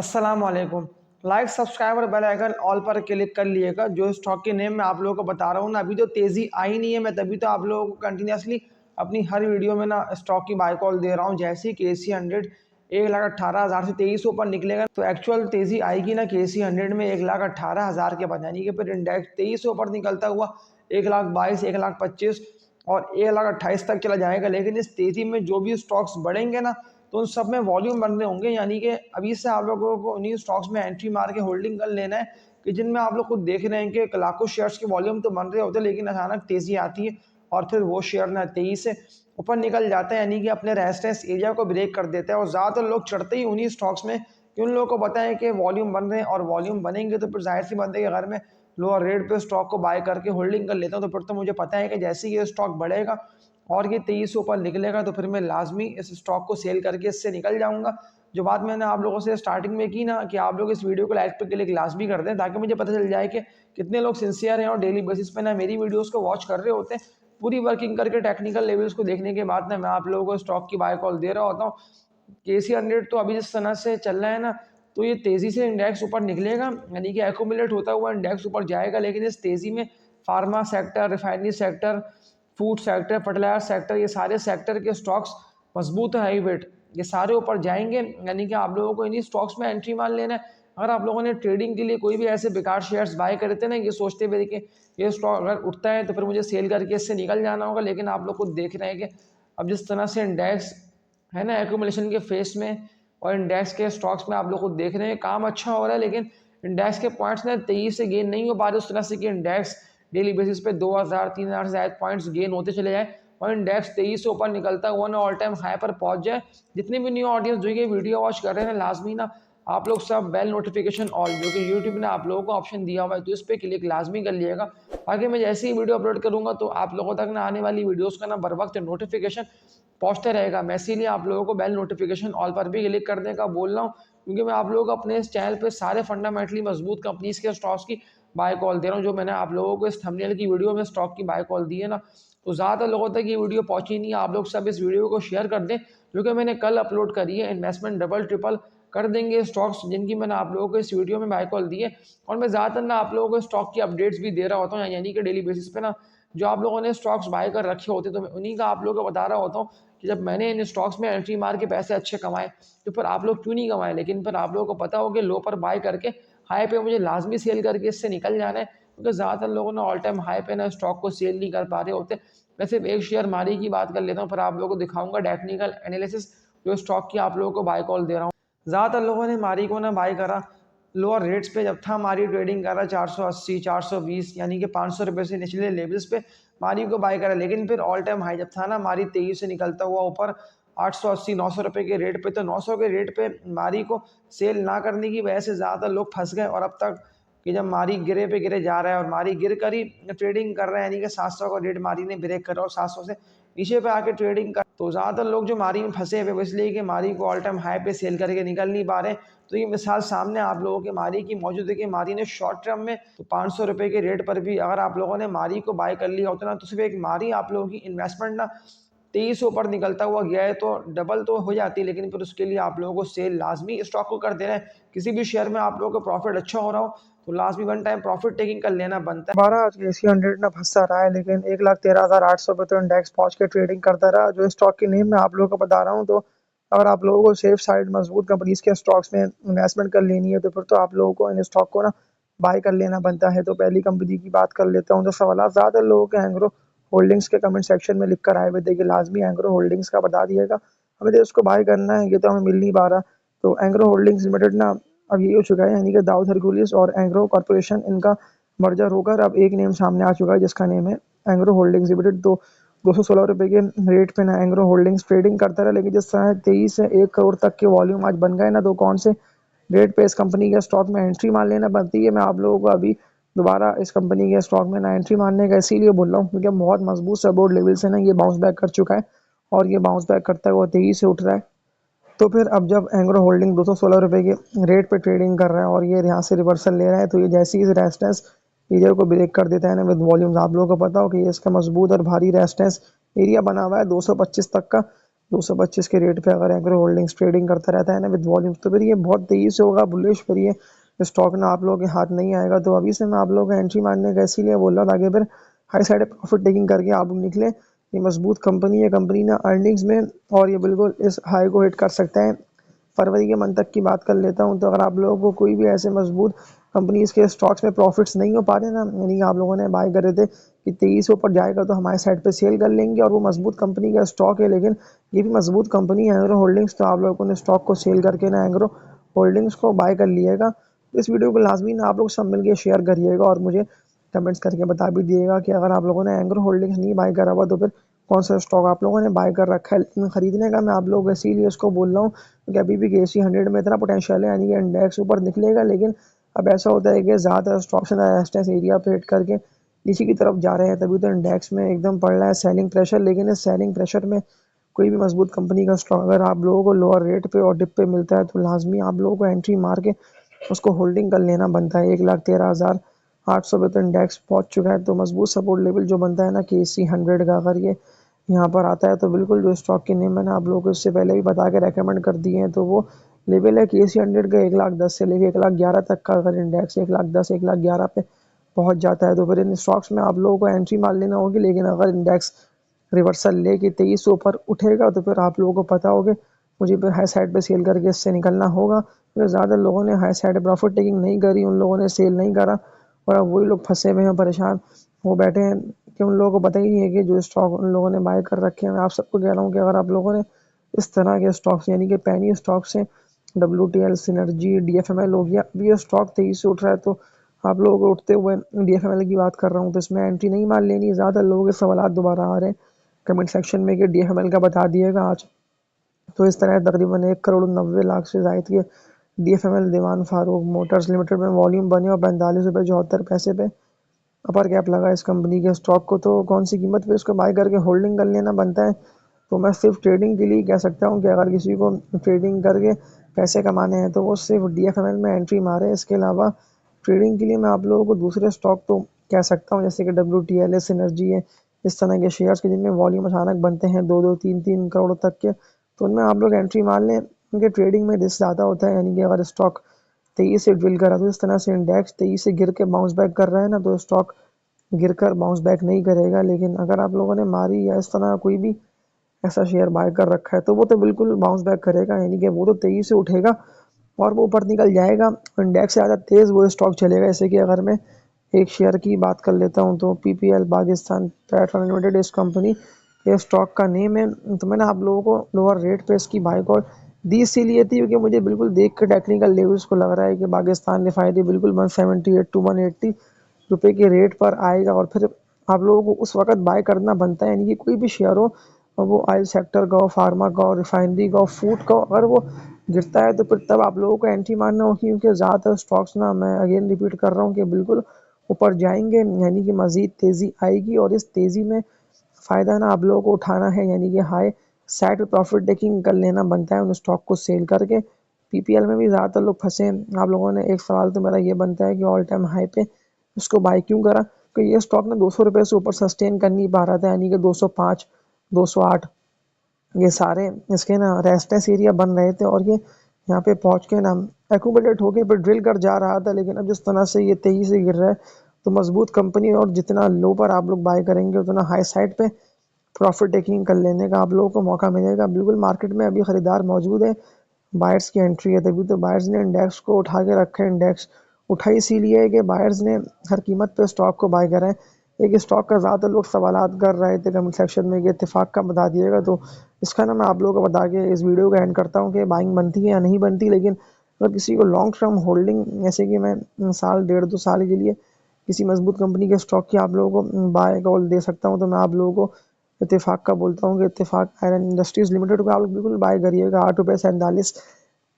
अस्सलाम वालेकुम। Like subscribe और बेल आइकन ऑल पर क्लिक कर लिएगा। जो स्टॉक के नेम मैं आप लोगों को बता रहा हूँ ना, अभी तो तेज़ी आई नहीं है, मैं तभी तो आप लोगों को कंटिन्यूसली अपनी हर वीडियो में ना स्टॉक की बाय कॉल दे रहा हूँ। जैसे ही KC100 1,18,000 से 2300 ऊपर निकलेगा तो एक्चुअल तेज़ी आएगी ना KC100 में 1,18,000 के बाद, यानी कि फिर इंडेक्स 2300 ऊपर निकलता हुआ 1,22,000 1,25,000 और 1,28,000 तक चला जाएगा। लेकिन इस तेज़ी में जो भी स्टॉक्स बढ़ेंगे ना, तो उन सब में वॉल्यूम बन रहे होंगे, यानी कि अभी से आप लोगों को उन्हीं स्टॉक्स में एंट्री मार के होल्डिंग कर लेना है कि जिनमें आप लोग खुद देख रहे हैं कि लाखों शेयर्स के वॉल्यूम तो बन रहे होते हैं, लेकिन अचानक तेज़ी आती है और फिर वो शेयर ना तेज़ी से ऊपर निकल जाता है, यानी कि अपने रेजिस्टेंस एरिया को ब्रेक कर देता है। और ज़्यादातर लोग चढ़ते ही उन्हीं स्टॉक्स में कि उन लोगों को पता है कि वॉल्यूम बन रहे हैं, और वॉल्यूम बनेंगे तो फिर जाहिर सी बात है कि अगर मैं लोअर रेट पे स्टॉक को बाय करके होल्डिंग कर लेता हूँ, तो फिर तो मुझे पता है कि जैसे ही ये स्टॉक बढ़ेगा और ये 2300 ऊपर निकलेगा तो फिर मैं लाजमी इस स्टॉक को सेल करके इससे निकल जाऊंगा। जो बात मैंने आप लोगों से स्टार्टिंग में की ना कि आप लोग इस वीडियो को लाइक पे क्लिक लाजमी कर दें, ताकि मुझे पता चल जाए कि कितने लोग सिंसियर हैं और डेली बेसिस पे ना मेरी वीडियोस को वॉच कर रहे होते हैं। पूरी वर्किंग करके टेक्निकल लेवल्स को देखने के बाद ना मैं आप लोगों को स्टॉक की बाय कॉल दे रहा होता हूँ। KC100 तो अभी जिस तरह से चल रहा है ना, तो ये तेज़ी से इंडेक्स ऊपर निकलेगा, यानी कि एक्यूमुलेट होता हुआ इंडेक्स ऊपर जाएगा। लेकिन इस तेज़ी में pharma sector, refinery sector, food sector, fertilizer sector, ये सारे सेक्टर के स्टॉक्स मजबूत है, हाई वेट, ये सारे ऊपर जाएंगे, यानी कि आप लोगों को इन्हीं स्टॉक्स में एंट्री मार लेना है। अगर आप लोगों ने ट्रेडिंग के लिए कोई भी ऐसे बेकार शेयर्स बाय करे थे ना, ये सोचते हुए कि ये स्टॉक अगर उठता है तो फिर मुझे सेल करके इससे निकल जाना होगा, लेकिन आप लोग खुद देख रहे हैं कि अब जिस तरह से इंडेक्स है ना एक्यूमुलेशन के फेस में, और इंडेक्स के स्टॉक्स में आप लोग खुद देख रहे हैं काम अच्छा हो रहा है, लेकिन इंडेक्स के पॉइंट्स ना तेजी से गेन नहीं हो पा रहे उस तरह से कि इंडेक्स डेली बेसिस पे 2,000 3,000 से ज़्यादा पॉइंट्स गेन होते चले जाए और इंडेक्स 2300 ऊपर निकलता हुआ ना ऑल टाइम हाई पर पहुंच जाए। जितने भी न्यू ऑडियंस जो ये वीडियो वॉच कर रहे हैं लाजमी ना आप लोग सब बेल नोटिफिकेशन ऑल, जो कि यूट्यूब ने आप लोगों को ऑप्शन दिया हुआ है, तो इस पर क्लिक लाजमी कर लिएगा, ताकि मैं जैसे ही वीडियो अपलोड करूंगा तो आप लोगों तक ना आने वाली वीडियोस का ना बर वक्त नोटिफिकेशन पहुंचता रहेगा। मैं इसीलिए आप लोगों को बेल नोटिफिकेशन ऑल पर भी क्लिक करने का बोल रहा हूँ, क्योंकि मैं आप लोगों को अपने इस चैनल पे सारे फंडामेंटली मजबूत कंपनीज के स्टॉक्स की बाय कॉल दे रहा हूँ। जो मैंने आप लोगों को इस थंबनेल की वीडियो में स्टॉक की बाय कॉल दी है ना, तो ज़्यादातर लोगों तक ये वीडियो पहुंची नहीं है। आप लोग सब इस वीडियो को शेयर कर दें, जो कि मैंने कल अपलोड करी है। इन्वेस्टमेंट डबल ट्रिपल कर देंगे स्टॉक्स जिनकी मैंने आप लोगों को इस वीडियो में बाय कॉल दी है। और मैं ज़्यादातर ना आप लोगों को स्टॉक की अपडेट्स भी दे रहा होता हूँ, यानी कि डेली बेसिस पे ना जो आप लोगों ने स्टॉक्स बाय कर रखे होते, तो मैं उन्हीं का आप लोगों को बता रहा होता हूँ कि जब मैंने इन स्टॉक्स में एंट्री मार के पैसे अच्छे कमाए, तो फिर आप लोग क्यों नहीं कमाए। लेकिन फिर आप लोगों को पता हो कि लो पर बाय करके हाई पे मुझे लाजमी सेल करके इससे निकल जाना है, क्योंकि ज़्यादातर लोगों ने ऑल टाइम हाई पे ना स्टॉक को सेल नहीं कर पा रहे होते। मैं सिर्फ एक शेयर मारी की बात कर लेता हूँ, फिर आप लोगों को दिखाऊंगा टेक्निकल एनालिसिस जो स्टॉक की आप लोगों को बाय कॉल दे रहा हूँ। ज़्यादातर लोगों ने मारी को ना बाय करा लोअर रेट्स पे, जब था मारी ट्रेडिंग कर रहा 480 420, यानी कि 500 रुपये से निचले लेवल्स पे मारी को बाय करा। लेकिन फिर ऑल टाइम हाई जब था ना मारी 23 से निकलता हुआ ऊपर 880 900 रुपये के रेट पे, तो 900 के रेट पे मारी को सेल ना करने की वजह से ज़्यादातर लोग फंस गए। और अब तक कि जब मारी गिरे पे गिरे जा रहा है और मारी गिर कर ही ट्रेडिंग कर रहे हैं, यानी कि 700 का रेट मारी ने ब्रेक करा और 700 से नीचे पे आके ट्रेडिंग कर, तो ज़्यादातर लोग जो मारी में फंसे हुए इसलिए कि मारी को ऑल टाइम हाई पे सेल करके निकल नहीं पा रहे। तो ये मिसाल सामने आप लोगों के मारी की मौजूद है कि मारी ने शॉर्ट टर्म में तो 500 रुपये के रेट पर भी अगर आप लोगों ने मारी को बाय कर लिया होता ना, तो सिर्फ एक मारी आप लोगों की इन्वेस्टमेंट ना 2300 ऊपर निकलता हुआ गया है तो डबल तो हो जाती है। लेकिन फिर उसके लिए आप लोगों को सेल लाजमी स्टॉक को कर देना है। किसी भी शेयर में आप लोगों को प्रॉफिट अच्छा हो रहा हो तो लाजमी वन टाइम प्रॉफिट टेकिंग कर लेना बनता है। 12 आज KC100 ना फंसा रहा है, लेकिन 1,13,800 पे तो इंडेक्स पहुंच के ट्रेडिंग करता रहा। जो स्टॉक की नेम मैं आप लोगों को बता रहा हूँ, तो अगर आप लोगों को सेफ साइड मजबूत कंपनीज के स्टॉक्स में इन्वेस्टमेंट कर लेनी है, तो फिर तो आप लोगों को इन स्टॉक को ना बाय कर लेना बनता है। तो पहली कंपनी की बात कर लेता हूँ। तो सवाल ज़्यादा लोगों के एंग्रो होल्डिंग्स के कमेंट सेक्शन में लिख कर आए हुए थे कि लाजमी एंग्रो होल्डिंग्स का बता दिएगा, हमें तो इसको बाय करना है, ये तो हमें मिल नहीं पा रहा। तो एंग्रो होल्डिंग्स लिमिटेड ना अब ये हो चुका है, यानी कि दाऊद हरकुलिस और एंग्रो कॉर्पोरेशन, इनका मर्जर होकर अब एक नेम सामने आ चुका है जिसका नेम है एंग्रो होल्डिंग्स लिमिटेड। तो 216 रुपये के रेट पे ना एंग्रो होल्डिंग्स ट्रेडिंग करता रहा, लेकिन जिस तरह 23 से 1 करोड़ तक के वॉल्यूम आज बन गए ना, तो कौन से रेट पे इस कंपनी के स्टॉक में एंट्री मार लेना बनती है। मैं आप लोगों को अभी दोबारा इस कंपनी के स्टॉक में ना एंट्री मारने का इसीलिए बोल रहा हूँ, क्योंकि बहुत मजबूत सपोर्ट लेवल से ना ये बाउंस बैक कर चुका है और ये बाउंस बैक करता हुआ 23 से उठ रहा है। तो फिर अब जब एंग्रो होल्डिंग 216 रुपये के रेट पे ट्रेडिंग कर रहा है और ये यहाँ से रिवर्सल ले रहा है, तो ये जैसे ही इस रेजिस्टेंस एरिया को ब्रेक कर देता है ना विद वॉल्यूम्स, आप लोगों को पता हो कि ये इसका मजबूत और भारी रेजिस्टेंस एरिया बना हुआ है 225 तक का। 225 के रेट पे अगर एग्रो होल्डिंग्स ट्रेडिंग करता रहता है ना विद वॉल्यूम, तो फिर ये बहुत तेजी से होगा बुलिश। फिर ये स्टॉक ना आप लोगों के हाथ नहीं आएगा। तो अभी से मैं आप लोगों को एंट्री मारने का इसीलिए बोल रहा था, आगे फिर हाई साइड प्रॉफिट टेकिंग करके आप लोग निकले। ये मजबूत कंपनी है, कंपनी ना अर्निंग्स में और ये बिल्कुल इस हाई को हिट कर सकता है। फरवरी के मंथ तक की बात कर लेता हूँ, तो अगर आप लोगों को कोई भी ऐसे मजबूत कंपनीज के स्टॉक्स में प्रॉफिट्स नहीं हो पा रहे ना, यानी कि आप लोगों ने बाय करे थे कि 23 से ऊपर जाएगा तो हमारे साइड पे सेल कर लेंगे और वो मजबूत कंपनी का स्टॉक है, लेकिन ये भी मजबूत कंपनी है एग्रो होल्डिंग्स, तो आप लोगों ने स्टॉक को सेल करके ना एग्रो होल्डिंग्स को बाय कर लिएगा। तो इस वीडियो को लाजमी ना आप लोग सब मिलकर शेयर करिएगा और मुझे कमेंट्स करके बता भी दिएगा कि अगर आप लोगों ने एग्रो होल्डिंग्स नहीं बाय करा हुआ तो फिर कौन सा स्टॉक आप लोगों ने बाय कर रखा है। लेकिन खरीदने का मैं आप लोग इसीलिए इसको बोल रहा हूँ क्योंकि अभी भी KC 100 में इतना पोटेंशियल है, यानी कि इंडेक्स ऊपर निकलेगा, लेकिन अब ऐसा होता है कि ज़्यादा स्टॉक्स रेजिस्टेंस एरिया पे हिट करके नीचे की तरफ जा रहे हैं, तभी तो इंडेक्स में एकदम पड़ रहा है सेलिंग प्रेशर। लेकिन इस सेलिंग प्रेशर में कोई भी मजबूत कंपनी का स्टॉक अगर आप लोगों को लोअर रेट पे और डिप पे मिलता है तो लाजमी आप लोगों को एंट्री मार के उसको होल्डिंग कर लेना बनता है। 1,13,800 पे तो इंडेक्स पहुंच चुका है, तो मजबूत सपोर्ट लेवल जो बनता है ना KC 100 का, अगर ये यहाँ पर आता है तो बिल्कुल जो स्टॉक के नेम मैंने आप लोगों को इससे पहले भी बता के रेकमेंड कर दिए हैं, तो वो लेवल है KC 100 का 1,10,000 से लेकर 1,11,000 तक का। अगर इंडेक्स 1,10,000 1,11,000 पे पहुंच जाता है तो फिर इन स्टॉक्स में आप लोगों को एंट्री मार लेना होगी। लेकिन अगर इंडेक्स रिवर्सल लेके 23 से ऊपर उठेगा तो फिर आप लोगों को पता होगा मुझे फिर हाई साइड पे सेल करके इससे निकलना होगा, क्योंकि ज़्यादा लोगों ने हाई साइड प्रॉफिट टेकिंग नहीं करी, उन लोगों ने सेल नहीं करा और अब वही लोग फंसे हुए हैं, परेशान हो बैठे हैं कि उन लोगों को पता ही नहीं है कि जो स्टॉक उन लोगों ने बाय कर रखे हैं। मैं आप सबको कह रहा हूँ कि अगर आप लोगों ने इस तरह के स्टॉक्स यानी कि पैनी स्टॉक्स हैं, WTL सिनर्जी DFML हो गया, अभी ये स्टॉक तेजी से उठ रहा है, तो आप लोगों को उठते हुए DFML की बात कर रहा हूँ तो इसमें एंट्री नहीं मार लेनी। ज़्यादा लोगों के सवाल दोबारा आ रहे हैं कमेंट सेक्शन में कि DFML का बता दिएगा आज। तो इस तरह तकरीबन 1,90,00,000 से जायद के DFML दीवान फारूक मोटर्स लिमिटेड में वॉल्यूम बने और 45 रुपये 74 पैसे पे अपर कैप लगा इस कंपनी के स्टॉक को। तो कौन सी कीमत पे इसको बाय करके होल्डिंग कर लेना बनता है, तो मैं सिर्फ ट्रेडिंग के लिए कह सकता हूँ कि अगर किसी को ट्रेडिंग करके पैसे कमाने हैं तो वो सिर्फ DFML में एंट्री मारे। इसके अलावा ट्रेडिंग के लिए मैं आप लोगों को दूसरे स्टॉक तो कह सकता हूँ जैसे कि WTL है, सिनर्जी है, इस तरह के शेयर्स के जिनमें वॉल्यूम अचानक बनते हैं 2-2 3-3 करोड़ तक के, तो उनमें आप लोग एंट्री मार लें। उनके ट्रेडिंग में रिस्क ज़्यादा होता है, यानी कि अगर स्टॉक 23 से ड्रिल करा तो इस तरह से इंडेक्स 23 से गिर के बाउंस बैक कर रहा है ना, तो स्टॉक गिरकर बाउंस बैक नहीं करेगा। लेकिन अगर आप लोगों ने मारी या इस तरह कोई भी ऐसा शेयर बाय कर रखा है तो वो तो बिल्कुल बाउंस बैक करेगा, यानी कि वो तो तेजी से उठेगा और वो ऊपर निकल जाएगा। इंडेक्स से ज़्यादा तेज़ वो स्टॉक चलेगा। जैसे कि अगर मैं एक शेयर की बात कर लेता हूँ तो PPL पाकिस्तान पेट्रोल लिमिटेड इस कंपनी के स्टॉक का नेम है। तो मैंने आप लोगों को लोअर रेट पे इसकी बाय कॉल दी इसीलिए थी क्योंकि मुझे बिल्कुल देख के टेक्निकल लेवल्स को लग रहा है कि पाकिस्तान रिफाइनरी बिल्कुल 178 to 180 रुपये के रेट पर आएगा और फिर आप लोगों को उस वक्त बाय करना बनता है। यानी कि कोई भी शेयर हो, वो ऑयल सेक्टर का हो, फार्मा का हो, रिफाइनरी का हो, फूड का हो, अगर वो गिरता है तो फिर तब आप लोगों को एंट्री मारना होगी, क्योंकि ज़्यादातर स्टॉक्स ना मैं अगेन रिपीट कर रहा हूँ कि बिल्कुल ऊपर जाएंगे, यानी कि मज़ीद तेज़ी आएगी और इस तेज़ी में फ़ायदा ना आप लोगों को उठाना है, यानी कि हाई साइड पे प्रॉफिट टेकिंग कर लेना बनता है उन स्टॉक को सेल करके। PPL में भी ज़्यादातर लोग फंसे हैं। आप लोगों ने एक सवाल तो मेरा ये बनता है कि ऑल टाइम हाई पे उसको बाय क्यों करा, क्योंकि ये स्टॉक ना 200 रुपये से ऊपर सस्टेन कर नहीं पा रहा था, यानी कि 205 208 ये सारे इसके ना रेजिस्टेंस एरिया बन रहे थे और ये यहाँ पे पहुँच के ना एक्यूमुलेट होके फिर ड्रिल कर जा रहा था। लेकिन अब जिस तरह से ये तेजी से गिर रहा है तो मजबूत कंपनी और जितना लो पर आप लोग बाय करेंगे उतना हाई साइड पे प्रॉफिट टेकिंग कर लेने का आप लोगों को मौका मिलेगा। बिल्कुल मार्केट में अभी खरीदार मौजूद है, बायर्स की एंट्री है, तभी तो बायर्स ने इंडेक्स को उठा के रखा है। इंडेक्स उठा इसीलिए है कि बायर्स ने हर कीमत पे स्टॉक को बाय करा है। एक स्टॉक का ज़्यादातर लोग सवालात कर रहे थे कमेंट सेक्शन में कि इत्तेफाक का बता दिएगा, तो इसका ना मैं आप लोगों को बता के इस वीडियो का एंड करता हूँ कि बाइंग बनती है या नहीं बनती। लेकिन अगर किसी को लॉन्ग टर्म होल्डिंग, जैसे कि मैं साल 1.5 2 साल के लिए किसी मजबूत कंपनी के स्टॉक की आप लोगों को बाय कॉल दे सकता हूँ, तो मैं आप लोगों को इत्तेफाक का बोलता हूँ कि इत्तेफाक आयरन इंडस्ट्रीज लिमिटेड को आप लोग बिल्कुल बाय करिएगा 8 रुपये 47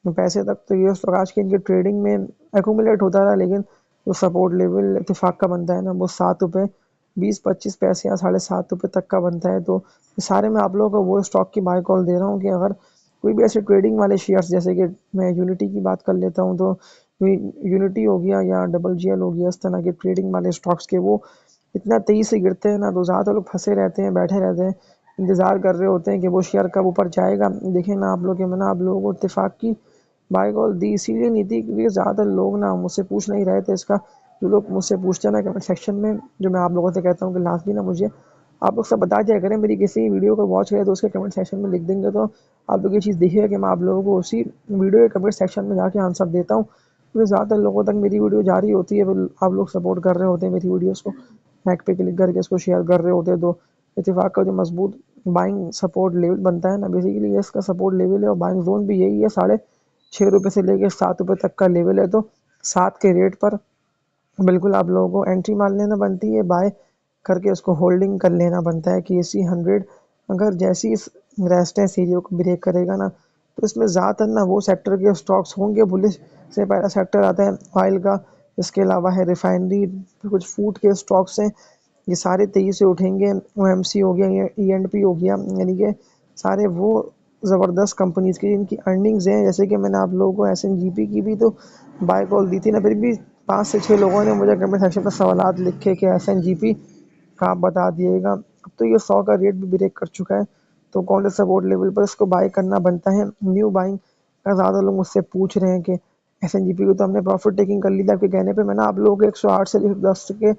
पैसे तक। तो ये स्टॉक आज के इनके ट्रेडिंग में एक्यूमुलेट होता रहा, लेकिन जो सपोर्ट लेवल इत्तेफाक का बनता है ना वो 7 रुपये 20-25 पैसे या 7.5 रुपये तक का बनता है। तो सारे में आप लोगों को वो स्टॉक की बाय कॉल दे रहा हूँ कि अगर कोई भी ऐसे ट्रेडिंग वाले शेयर्स, जैसे कि मैं यूनिटी की बात कर लेता हूँ, तो यूनिटी हो गया या GGL हो गया, इस तरह के ट्रेडिंग वाले स्टॉक्स के वो इतना तेजी से गिरते हैं ना तो ज़्यादातर लोग फंसे रहते हैं, बैठे रहते हैं इंतज़ार कर रहे होते हैं कि वो शेयर कब ऊपर जाएगा। देखें ना आप लोग कि मैंने आप लोगों को इत्तेफाक की बाय कॉल दी इसीलिए नहीं थी क्योंकि ज़्यादातर लोग ना मुझसे पूछ नहीं रहे थे इसका। जो लोग मुझसे पूछते हैं ना कमेंट सेक्शन में, जो मैं आप लोगों से कहता हूँ कि लाजमी ना मुझे आप लोग सब बता दिया करें, मेरी किसी वीडियो को वॉच करें तो उसके कमेंट सेक्शन में लिख देंगे तो आप लोग ये चीज़ देखिएगा कि मैं आप लोगों को उसी वीडियो के कमेंट सेक्शन में जाके आंसर देता हूँ, क्योंकि ज़्यादातर लोगों तक मेरी वीडियो जा रही होती है, आप लोग सपोर्ट कर रहे होते हैं मेरी वीडियोज़ को, हैक पे क्लिक करके इसको शेयर कर रहे होते हैं। तो इत्तेफाक का जो मजबूत बाइंग सपोर्ट लेवल बनता है ना, बेसिकली ये इसका सपोर्ट लेवल है और बाइंग जोन भी यही है, 6.5 रुपये से लेकर 7 रुपये तक का लेवल है। तो 7 के रेट पर बिल्कुल आप लोगों को एंट्री मार लेना बनती है, बाय करके उसको होल्डिंग कर लेना बनता है कि इसी 100 अगर जैसी इस रेजिस्टेंस एरिया को ब्रेक करेगा ना, तो इसमें ज़्यादातर ना वो सेक्टर के स्टॉक्स होंगे बुलिश से। पहला सेक्टर आता है ऑयल का, इसके अलावा है रिफाइनरी, कुछ फूड के स्टॉक्स हैं, ये सारे तेजी से उठेंगे। ओएमसी हो गया, ये ईएनडपी हो गया, यानी कि सारे वो ज़बरदस्त कंपनीज़ की जिनकी अर्निंग्स हैं। जैसे कि मैंने आप लोगों को एसएनजीपी की भी तो बाय कॉल दी थी ना, फिर भी 5 से 6 लोगों ने मुझे कमेंट सेक्शन पर सवालात लिखे कि एसएनजीपी का आप बता दिएगा। अब तो ये 100 का रेट भी ब्रेक कर चुका है, तो कौन से सपोर्ट लेवल पर इसको बाय करना बनता है। न्यू बाइंग का ज़्यादा लोग मुझसे पूछ रहे हैं कि एसएनजीपी को तो हमने प्रॉफिट टेकिंग कर ली थी आपके कहने पे, मैंने आप लोगों को 108 से 110 के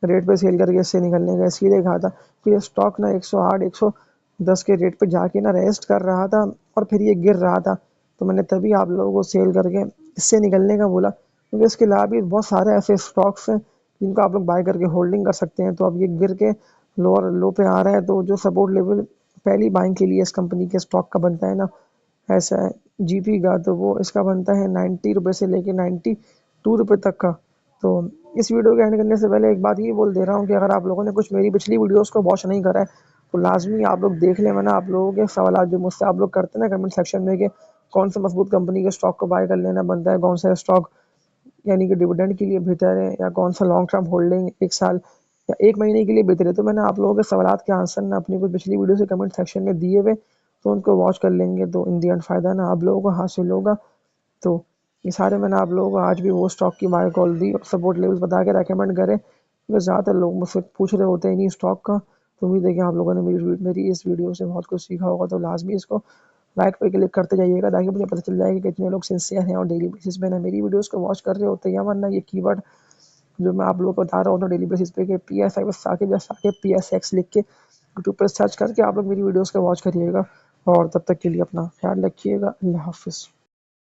रेट पे सेल करके इससे निकलने का इसलिए कहा था कि ये स्टॉक ना 108 110 के रेट पे जाके ना रेस्ट कर रहा था और फिर ये गिर रहा था, तो मैंने तभी आप लोगों को सेल करके इससे निकलने का बोला, क्योंकि इसके अलावा भी बहुत सारे ऐसे स्टॉक्स हैं जिनको आप लोग बाय करके होल्डिंग कर सकते हैं। तो अब ये गिर के लोअर लो पे आ रहा है, तो जो सपोर्ट लेवल पहली बाइंग के लिए इस कंपनी के स्टॉक का बनता है ना, ऐसा है जीपी का, तो वो इसका बनता है 90 रुपये से लेके 92 रुपये तक का। तो इस वीडियो के एंड करने से पहले एक बात ये बोल दे रहा हूँ कि अगर आप लोगों ने कुछ मेरी पिछली वीडियोस को वॉच नहीं करा है तो लाजमी आप लोग देख लें। मैंने आप लोगों के सवाल जो मुझसे आप लोग करते हैं ना कमेंट सेक्शन में कि कौन सा मजबूत कंपनी के स्टॉक को बाय कर लेना बनता है, कौन सा स्टॉक यानी कि डिविडेंड के लिए बेहतर है, या कौन सा लॉन्ग टर्म होल्डिंग 1 साल या 1 महीने के लिए बेहतर है। तो मैंने आप लोगों के सवाल के आंसर ना अपनी कुछ पिछली वीडियो से कमेंट सेक्शन में दिए हुए, तो उनको वॉच कर लेंगे तो इन दी एंड फ़ायदा ना आप लोगों को हासिल होगा। तो ये सारे मैंने आप लोगों को आज भी वो स्टॉक की बाय कॉल दी और सपोर्ट लेवल्स बता के रेकमेंड करे, क्योंकि ज़्यादातर लोग मुझसे पूछ रहे होते हैं इन्हीं स्टॉक का। तो उम्मीद है कि आप लोगों ने मेरी इस वीडियो से बहुत कुछ सीखा होगा, तो लाजमी इसको लाइक पे क्लिक करते जाइएगा ताकि मुझे पता चल जाएगा कि कितने लोग सिंसियर हैं और डेली बेसिस पे ना मेरी वीडियोस को वॉच कर रहे होते हैं, या वरना ये कीवर्ड जो मैं आप लोगों को बता रहा हूँ डेली बेसिस पे कि PSI बस आके जस्ट आके PSX लिख के यूट्यूब पर सर्च करके आप लोग मेरी वीडियोस को वॉच करिएगा। और तब तक के लिए अपना ख्याल रखिएगा। अल्लाह हाफिज़।